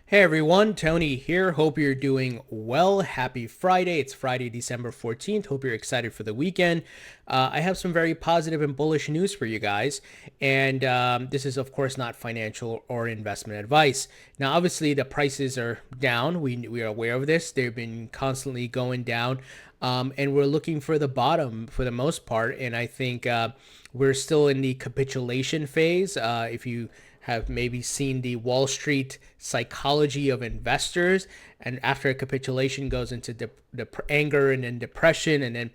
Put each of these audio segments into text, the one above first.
Hey everyone, Tony here. Hope you're doing well. Happy Friday. It's Friday, December 14th. Hope you're excited for the weekend. I have some very positive and bullish news for you guys. And this is, of course, not financial or investment advice. Now, obviously, the prices are down. We are aware of this. They've been constantly going down. And we're looking for the bottom for the most part. And I think we're still in the capitulation phase. If you have maybe seen the Wall Street psychology of investors, and after a capitulation goes into anger and then depression, and then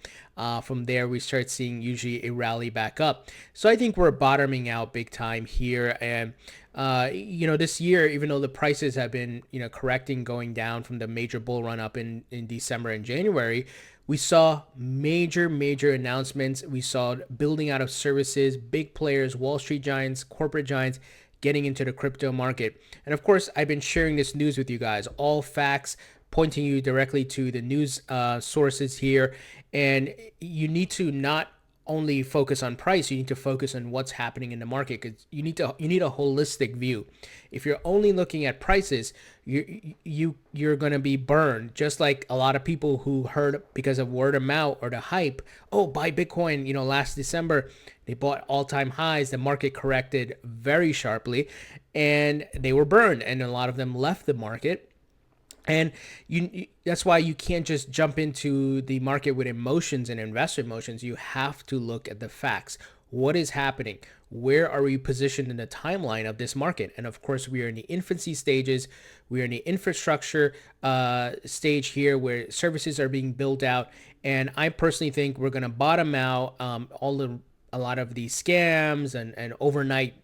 from there we start seeing usually a rally back up. So I think we're bottoming out big time here, and this year, even though the prices have been correcting, going down from the major bull run up in December and January, we saw major announcements. We saw building out of services, big players, Wall Street giants, corporate giants getting into the crypto market. And of course, I've been sharing this news with you guys, all facts, pointing you directly to the news sources here. And you need to not only focus on price, you need to focus on what's happening in the market, because you need a holistic view. If you're only looking at prices, you're going to be burned, just like a lot of people who heard because of word of mouth or the hype, oh, buy Bitcoin, last December they bought all-time highs, the market corrected very sharply and they were burned, and a lot of them left the market. And that's why you can't just jump into the market with emotions and investor emotions. You have to look at the facts. What is happening? Where are we positioned in the timeline of this market? And of course, we are in the infancy stages. We are in the infrastructure stage here, where services are being built out. And I personally think we're going to bottom out. A lot of these scams and overnight,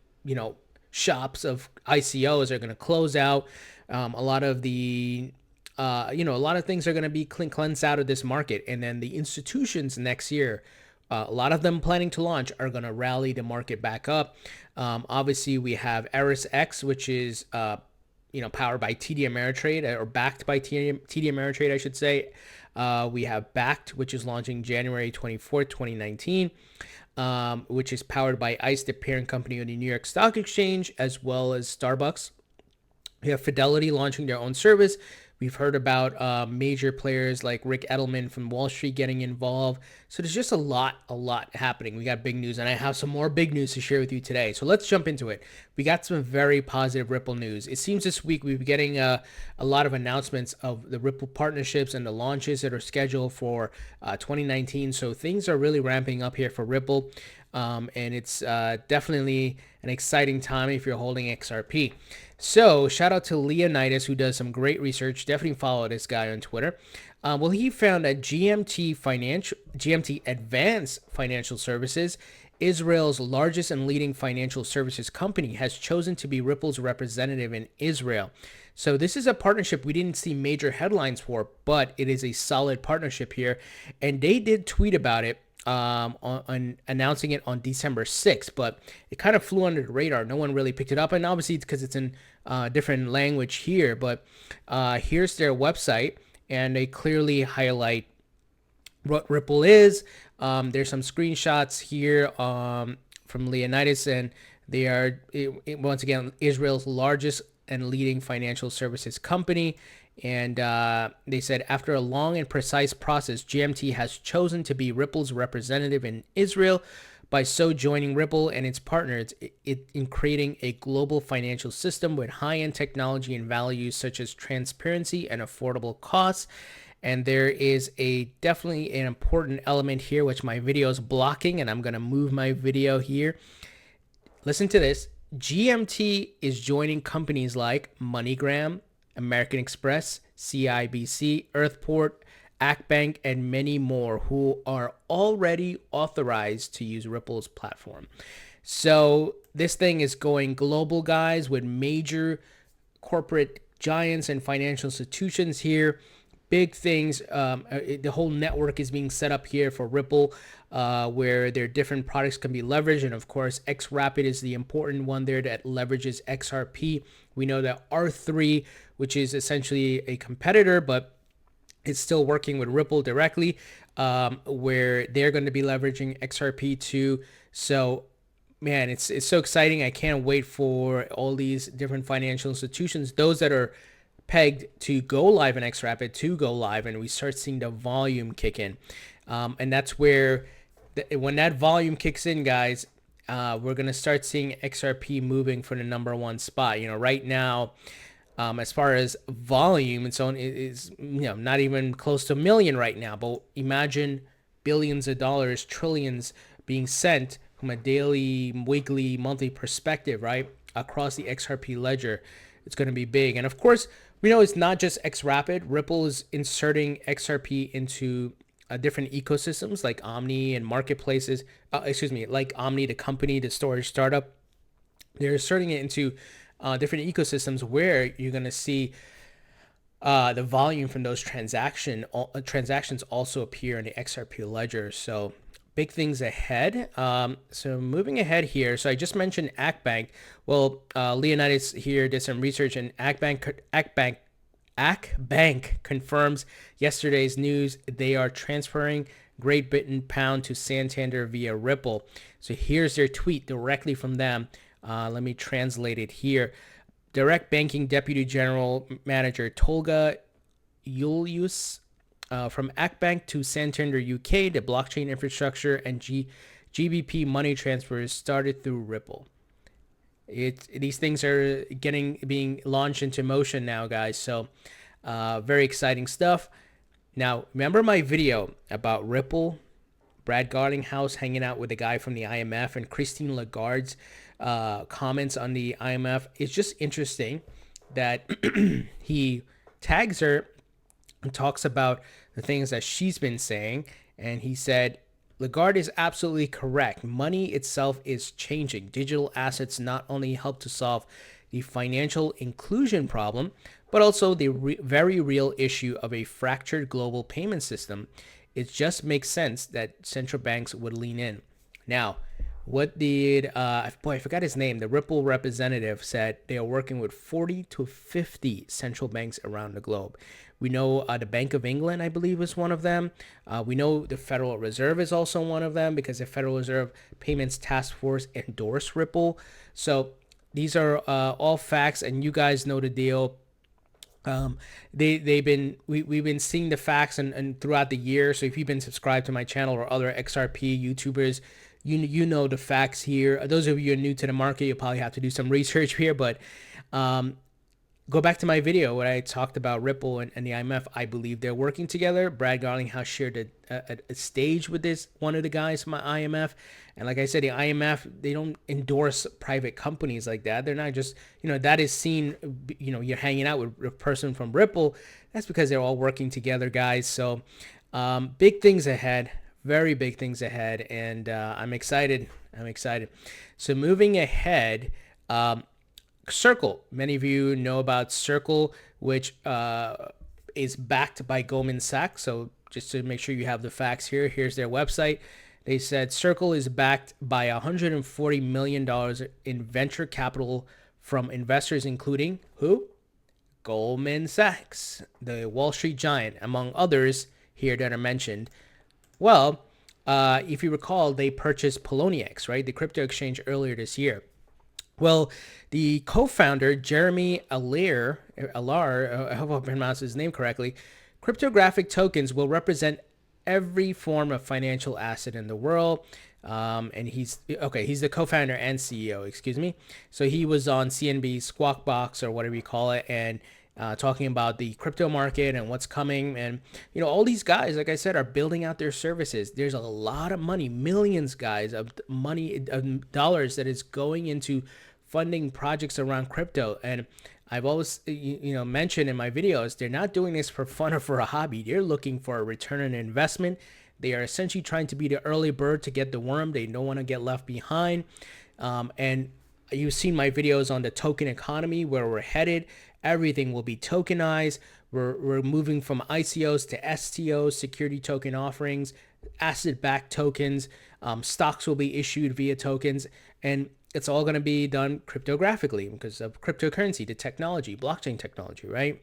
shops of ICOs are going to close out. A lot of the a lot of things are going to be cleansed out of this market, and then the institutions next year, a lot of them planning to launch, are going to rally the market back up. Obviously, we have Eris X, which is powered by TD Ameritrade, or backed by TD Ameritrade, I should say. We have Backed, which is launching January 24th, 2019. Which is powered by ICE, the parent company of the New York Stock Exchange, as well as Starbucks. We have Fidelity launching their own service. We've heard about major players like Rick Edelman from Wall Street getting involved. So there's just a lot happening. We got big news, and I have some more big news to share with you today. So let's jump into it. We got some very positive Ripple news. It seems this week we've been getting a lot of announcements of the Ripple partnerships and the launches that are scheduled for 2019. So things are really ramping up here for Ripple. And it's definitely an exciting time if you're holding XRP. So shout out to Leonidas, who does some great research. Definitely follow this guy on Twitter. He found that GMT Advanced Financial Services, Israel's largest and leading financial services company, has chosen to be Ripple's representative in Israel. So this is a partnership we didn't see major headlines for, but it is a solid partnership here. And they did tweet about it, on announcing it on December 6th, but it kind of flew under the radar. No one really picked it up, and obviously it's because it's in different language here, but here's their website, and they clearly highlight what Ripple is. There's some screenshots here from Leonidas, and they are, once again, Israel's largest and leading financial services company. And they said, after a long and precise process, GMT has chosen to be Ripple's representative in Israel. By so joining Ripple and its partners in creating a global financial system with high-end technology and values such as transparency and affordable costs. And there is definitely an important element here, which my video is blocking, and I'm going to move my video here. Listen to this. GMT is joining companies like MoneyGram, American Express, CIBC, Earthport, Akbank, and many more, who are already authorized to use Ripple's platform. So this thing is going global, guys, with major corporate giants and financial institutions here. Big things. The whole network is being set up here for Ripple, where their different products can be leveraged. And of course, XRapid is the important one there that leverages XRP. We know that R3, which is essentially a competitor, but it's still working with Ripple directly, where they're going to be leveraging XRP too. So man, it's so exciting. I can't wait for all these different financial institutions, those that are pegged to go live in XRapid to go live, and we start seeing the volume kick in. And that's where, when that volume kicks in, guys, we're going to start seeing XRP moving for the #1 spot. Right now, as far as volume, it's on is not even close to a million right now. But imagine billions of dollars, trillions being sent from a daily, weekly, monthly perspective, right, across the XRP ledger. It's going to be big. And of course, we know it's not just XRapid. Ripple is inserting XRP into different ecosystems like Omni and marketplaces. Like Omni, the company, the storage startup. They're inserting it into different ecosystems where you're going to see the volume from those transactions also appear in the XRP ledger. So big things ahead. So moving ahead here. So I just mentioned Akbank. Well, Leonidas here did some research, and Akbank confirms yesterday's news. They are transferring Great Britain pound to Santander via Ripple. So here's their tweet directly from them. Let me translate it here. Direct Banking Deputy General Manager Tolga Julius from Akbank to Santander UK, the blockchain infrastructure and GBP money transfers started through Ripple. These things are being launched into motion now, guys. So very exciting stuff. Now, remember my video about Ripple, Brad Garlinghouse hanging out with the guy from the IMF, and Christine Lagarde's comments on the IMF? It's just interesting that he tags her and talks about the things that she's been saying. And he said, Lagarde is absolutely correct. Money itself is changing. Digital assets not only help to solve the financial inclusion problem, but also the very real issue of a fractured global payment system. It just makes sense that central banks would lean in. Now, what did, I forgot his name, the Ripple representative said they are working with 40 to 50 central banks around the globe. We know the Bank of England, I believe, is one of them. We know the Federal Reserve is also one of them, because the Federal Reserve Payments Task Force endorsed Ripple. So these are all facts, and you guys know the deal. We've been seeing the facts and throughout the year. So if you've been subscribed to my channel or other XRP YouTubers, you know the facts here. Those of you who are new to the market, you'll probably have to do some research here, but go back to my video where I talked about Ripple and the IMF. I believe they're working together. Brad Garlinghouse shared a stage with one of the guys from my IMF. And like I said, the IMF, they don't endorse private companies like that. They're not just, that is seen, you're hanging out with a person from Ripple. That's because they're all working together, guys. So big things ahead, very big things ahead. And I'm excited. So moving ahead, Circle. Many of you know about Circle, which is backed by Goldman Sachs. So just to make sure you have the facts here, here's their website. They said Circle is backed by $140 million in venture capital from investors, including who? Goldman Sachs, the Wall Street giant, among others here that are mentioned. Well, if you recall, they purchased Poloniex, right? The crypto exchange, earlier this year. Well, the co-founder, Jeremy Allaire, I hope I pronounced his name correctly, cryptographic tokens will represent every form of financial asset in the world. And he's the co-founder and CEO, excuse me. So he was on CNBC's Squawk Box, or whatever you call it, and talking about the crypto market and what's coming. And, all these guys, like I said, are building out their services. There's a lot of money, millions, guys, of money, of dollars that is going into funding projects around crypto. And I've always, mentioned in my videos, they're not doing this for fun or for a hobby. They're looking for a return on investment. They are essentially trying to be the early bird to get the worm. They don't want to get left behind. And you've seen my videos on the token economy, where we're headed. Everything will be tokenized. We're moving from ICOs to STOs, security token offerings, asset-backed tokens. Stocks will be issued via tokens, and it's all going to be done cryptographically because of cryptocurrency, the technology, blockchain technology, right?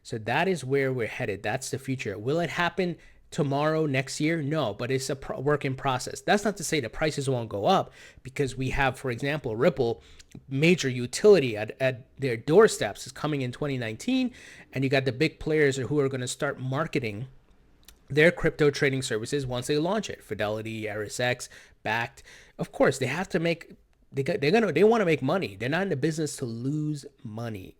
So that is where we're headed. That's the future. Will it happen tomorrow, next year? No, but it's a work in process. That's not to say the prices won't go up, because we have, for example, Ripple, major utility at their doorsteps, is coming in 2019, and you got the big players who are going to start marketing their crypto trading services once they launch it. Fidelity, RSX, Backed. Of course, they have to make. They want to make money. They're not in the business to lose money.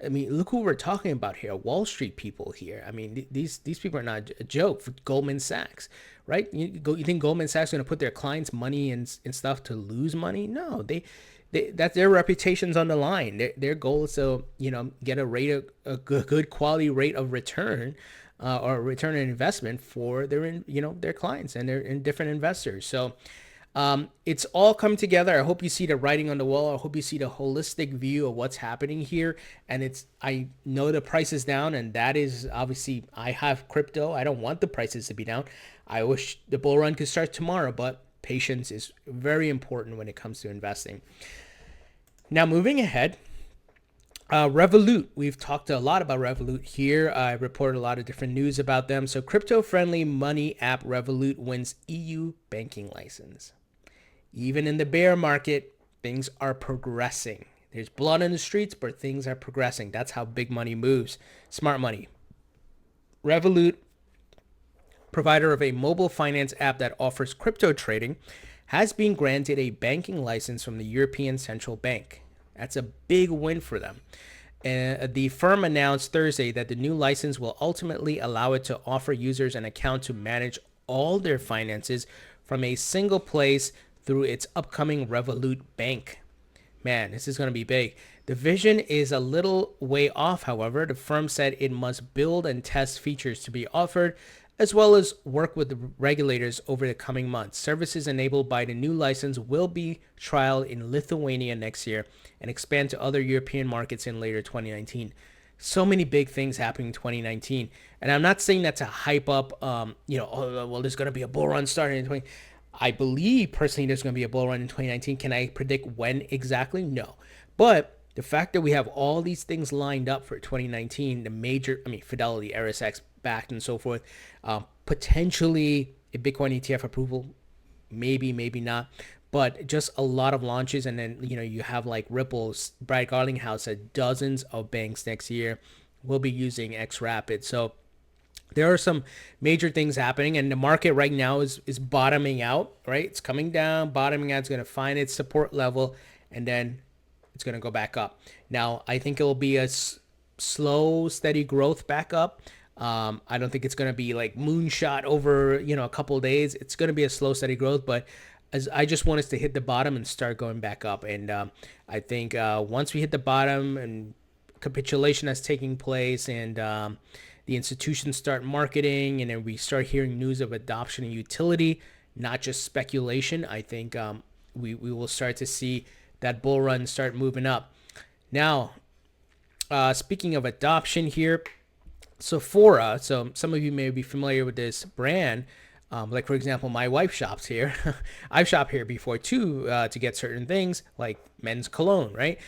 I mean, look who we're talking about here. Wall Street people here. I mean, these people are not a joke. For Goldman Sachs, right? You think Goldman Sachs is going to put their clients' money and stuff to lose money? No, that's their reputation's on the line. Their goal is to get a good quality rate of return, or return on investment for their clients and their different investors. So it's all come together. I hope you see the writing on the wall. I hope you see the holistic view of what's happening here. And I know the price is down, and that is obviously, I have crypto. I don't want the prices to be down. I wish the bull run could start tomorrow, but patience is very important when it comes to investing. Now, moving ahead, Revolut. We've talked a lot about Revolut here. I reported a lot of different news about them. So, crypto-friendly money app Revolut wins EU banking license. Even in the bear market, things are progressing. There's blood in the streets, but things are progressing. That's how big money moves. Smart money. Revolut, provider of a mobile finance app that offers crypto trading, has been granted a banking license from the European Central Bank. That's a big win for them. The firm announced Thursday that the new license will ultimately allow it to offer users an account to manage all their finances from a single place through its upcoming Revolut Bank. Man, this is going to be big. The vision is a little way off, however. The firm said it must build and test features to be offered, as well as work with the regulators over the coming months. Services enabled by the new license will be trialed in Lithuania next year and expand to other European markets in later 2019. So many big things happening in 2019. And I'm not saying that to hype up, there's going to be a bull run starting in 20. I believe personally there's going to be a bull run in 2019. Can I predict when exactly? No. But the fact that we have all these things lined up for 2019, Fidelity, RSX, Backed, and so forth, potentially a Bitcoin ETF approval, maybe not, but just a lot of launches. And then you have like Ripple's Brad Garlinghouse said dozens of banks next year will be using XRapid. So there are some major things happening, and the market right now is bottoming out, right? It's coming down, bottoming out. It's going to find its support level, and then it's going to go back up. Now, I think it will be a slow, steady growth back up. I don't think it's going to be like moonshot over, a couple of days. It's going to be a slow, steady growth, but I just want us to hit the bottom and start going back up. And I think once we hit the bottom and capitulation that's taking place, and the institutions start marketing, and then we start hearing news of adoption and utility, not just speculation, I think we will start to see that bull run start moving up. Now, speaking of adoption here, Sephora, so some of you may be familiar with this brand. Like, for example, my wife shops here. I've shopped here before too, to get certain things like men's cologne, right?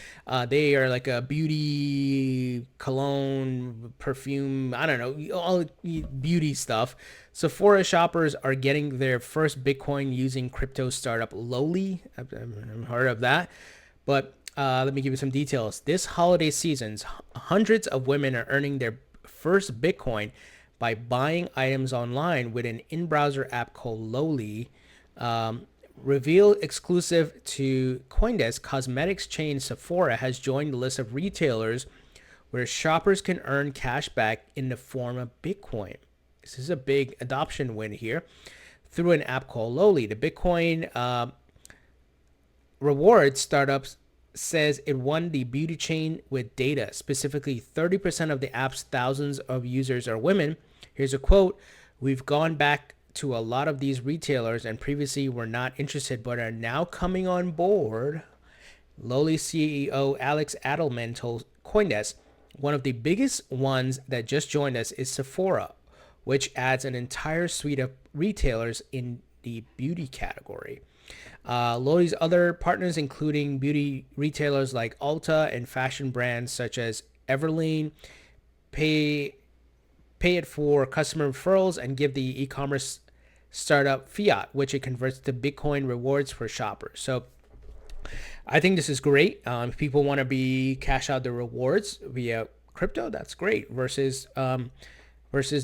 They are like a beauty cologne, perfume, I don't know, all beauty stuff. Sephora shoppers are getting their first Bitcoin using crypto startup Lolli. I've heard of that. But let me give you some details. This holiday season, hundreds of women are earning their first Bitcoin by buying items online with an in-browser app called Lolli. Reveal exclusive to Coincheck, cosmetics chain Sephora has joined the list of retailers where shoppers can earn cash back in the form of Bitcoin. This is a big adoption win here through an app called Lolli. The Bitcoin reward startups says it won the beauty chain with data. Specifically, 30% of the app's thousands of users are women. Here's a quote: "We've gone back to a lot of these retailers and previously were not interested but are now coming on board." Lolli CEO Alex Adelman told Coindesk, "One of the biggest ones that just joined us is Sephora, which adds an entire suite of retailers in the beauty category." Lolli's other partners, including beauty retailers like Ulta and fashion brands such as Everlane, pay it for customer referrals, and give the e-commerce startup fiat, which it converts to Bitcoin rewards for shoppers. So I think this is great. If people want to be cash out the rewards via crypto, that's great versus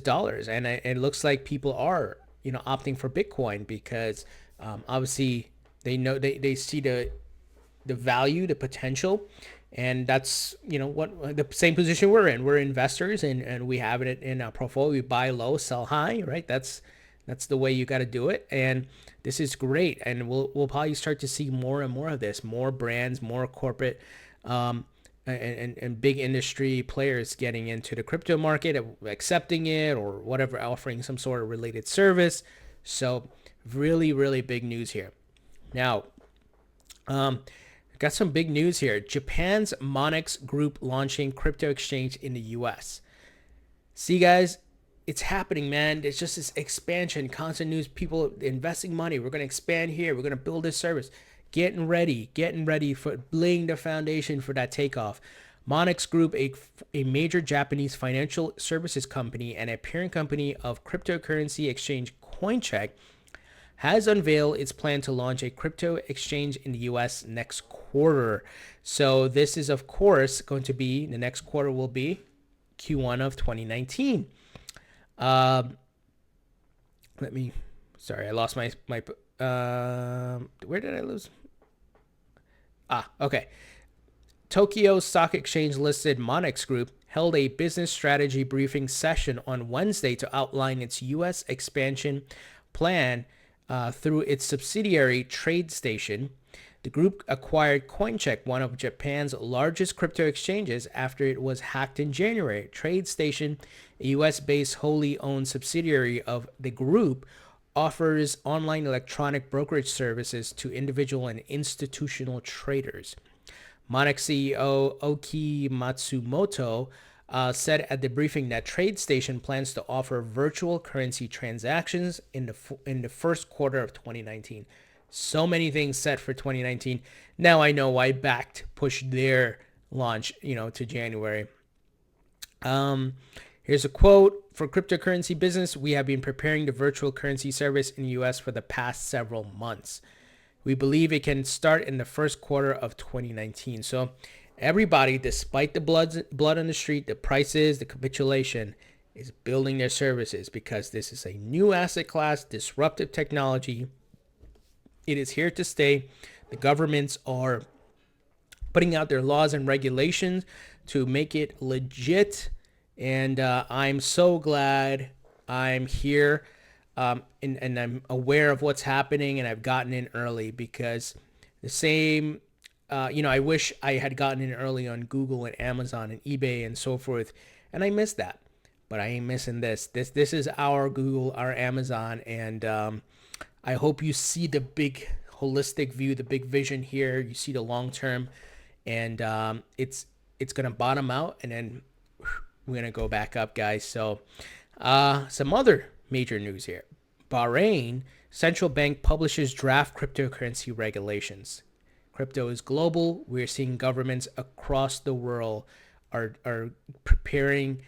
dollars. And it looks like people are, opting for Bitcoin because obviously they know they see the value, the potential, and that's what the same position we're in. We're investors, and we have it in our portfolio. We buy low, sell high, right? That's the way you got to do it, and this is great. And we'll probably start to see more and more of this, more brands, more corporate and big industry players getting into the crypto market, accepting it or whatever, offering some sort of related service. So really, really big news here. Now, got some big news here. Japan's Monex Group launching crypto exchange in the US. See, guys, it's happening, man. It's just this expansion, constant news, people investing money. We're going to expand here. We're going to build this service. Getting ready for laying the foundation for that takeoff. Monex Group, a major Japanese financial services company and a parent company of cryptocurrency exchange Coincheck, has unveiled its plan to launch a crypto exchange in the U.S. next quarter. So this is, of course, going to be, the next quarter will be Q1 of 2019. Sorry, I lost my where did I lose? Okay. Tokyo Stock Exchange listed Monex Group held a business strategy briefing session on Wednesday to outline its U.S. expansion plan through its subsidiary TradeStation. The group acquired Coincheck, one of Japan's largest crypto exchanges, after it was hacked in January. TradeStation, a U.S.-based wholly owned subsidiary of the group, offers online electronic brokerage services to individual and institutional traders. Monex CEO Oki Matsumoto said at the briefing that TradeStation plans to offer virtual currency transactions in the first quarter of 2019. So many things set for 2019. Now I know why Bakkt pushed their launch, to January. Here's a quote. For cryptocurrency business, we have been preparing the virtual currency service in the U.S. for the past several months. We believe it can start in the first quarter of 2019. So everybody, despite the blood on the street, the prices, the capitulation, is building their services because this is a new asset class, disruptive technology. It is here to stay. The governments are putting out their laws and regulations to make it legit. And I'm so glad I'm here and I'm aware of what's happening, and I've gotten in early because the same, I wish I had gotten in early on Google and Amazon and eBay and so forth, and I missed that. But I ain't missing this. This is our Google, our Amazon, and I hope you see the big holistic view, the big vision here. You see the long term, and it's gonna bottom out, and then we're going to go back up, guys. So some other major news here. Bahrain central bank publishes draft cryptocurrency regulations. Crypto is global. We're seeing governments across the world are preparing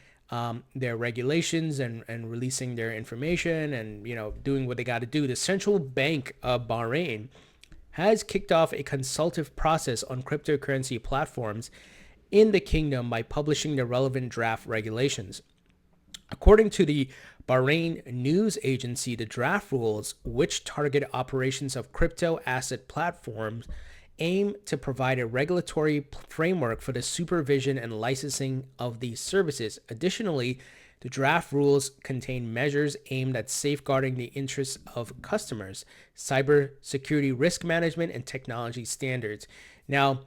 their regulations and releasing their information and, doing what they got to do. The central bank of Bahrain has kicked off a consultative process on cryptocurrency platforms in the kingdom by publishing the relevant draft regulations. According to the Bahrain news agency, the draft rules, which target operations of crypto asset platforms, aim to provide a regulatory framework for the supervision and licensing of these services. Additionally, the draft rules contain measures aimed at safeguarding the interests of customers, cybersecurity risk management, and technology standards. Now,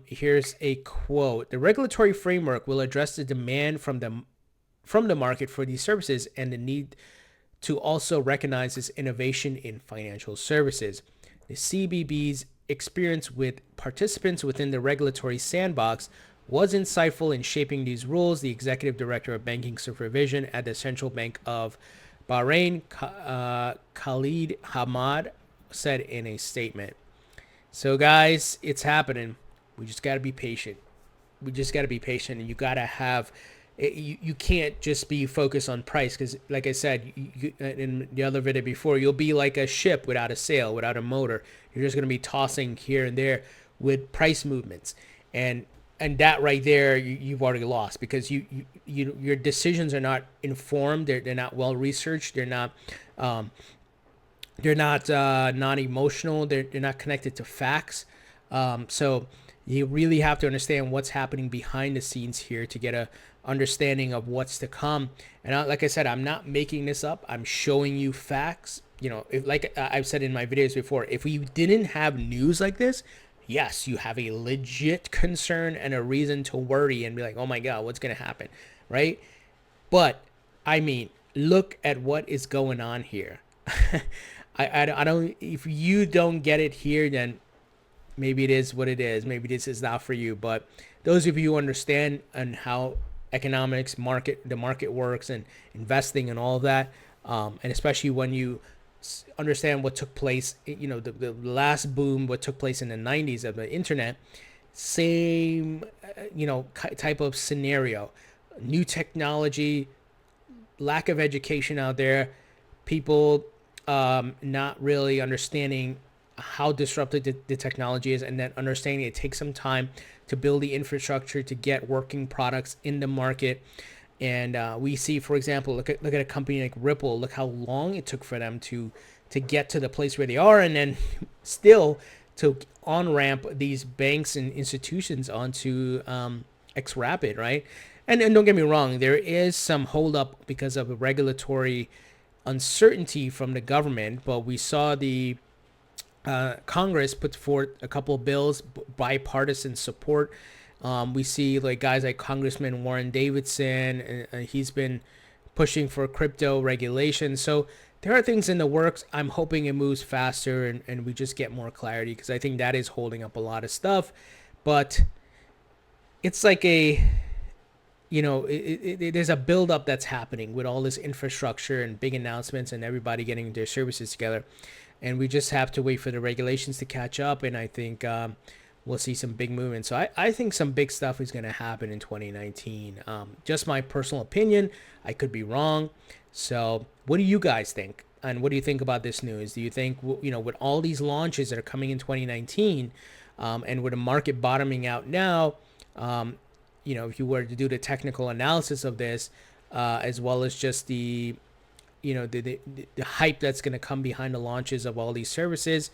here's a quote. The regulatory framework will address the demand from the market for these services and the need to also recognize this innovation in financial services. The CBB's experience with participants within the regulatory sandbox was insightful in shaping these rules, the executive director of banking supervision at the Central Bank of Bahrain, Khalid Hamad, said in a statement. So, guys, it's happening. We just got to be patient. And you got to have you can't just be focused on price, because like I said in the other video before, you'll be like a ship without a sail, without a motor. You're just going to be tossing here and there with price movements, and that right there, you've already lost, because your decisions are not informed. They're not well researched. They're not non-emotional. They're not connected to facts. So you really have to understand what's happening behind the scenes here to get a understanding of what's to come. And like I said, I'm not making this up. I'm showing you facts. If, like I've said in my videos before, if we didn't have news like this, yes, you have a legit concern and a reason to worry and be like, oh my God, what's going to happen, right? But I mean, look at what is going on here. I don't, if you don't get it here, then maybe it is what it is. Maybe this is not for you. But those of you who understand and how economics, the market works, and investing and all of that, and especially when you understand what took place, the last boom, what took place in the 90s of the internet, same, type of scenario, new technology, lack of education out there, people not really understanding how disruptive the technology is, and then understanding it takes some time to build the infrastructure to get working products in the market. And we see, for example, look at a company like Ripple. Look how long it took for them to get to the place where they are, and then still to on-ramp these banks and institutions onto XRapid, right? And don't get me wrong, there is some holdup because of a regulatory uncertainty from the government, but we saw the Congress put forth a couple of bills, bipartisan support. We see like guys like Congressman Warren Davidson, and he's been pushing for crypto regulation. So there are things in the works. I'm hoping it moves faster and we just get more clarity, because I think that is holding up a lot of stuff. But it's like there's a buildup that's happening with all this infrastructure and big announcements and everybody getting their services together. And we just have to wait for the regulations to catch up. And I think we'll see some big movement. So I think some big stuff is going to happen in 2019. Just my personal opinion. I could be wrong. So what do you guys think? And what do you think about this news? Do you think, with all these launches that are coming in 2019, and with the market bottoming out now, if you were to do the technical analysis of this, as well as just the hype that's going to come behind the launches of all these services,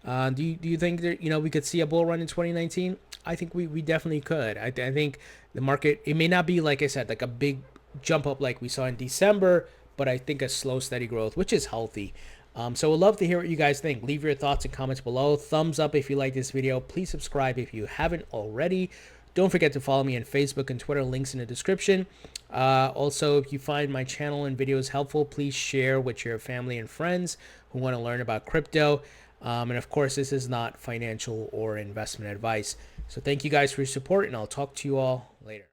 do you think that we could see a bull run in 2019? I think we definitely could. I think the market, it may not be, like I said, like a big jump up like we saw in December, but I think a slow, steady growth, which is healthy. So we'd love to hear what you guys think. Leave your thoughts and comments below. Thumbs up if you like this video. Please subscribe if you haven't already. Don't forget to follow me on Facebook and Twitter, links in the description. Also, if you find my channel and videos helpful, please share with your family and friends who want to learn about crypto. And of course, this is not financial or investment advice. So thank you guys for your support, and I'll talk to you all later.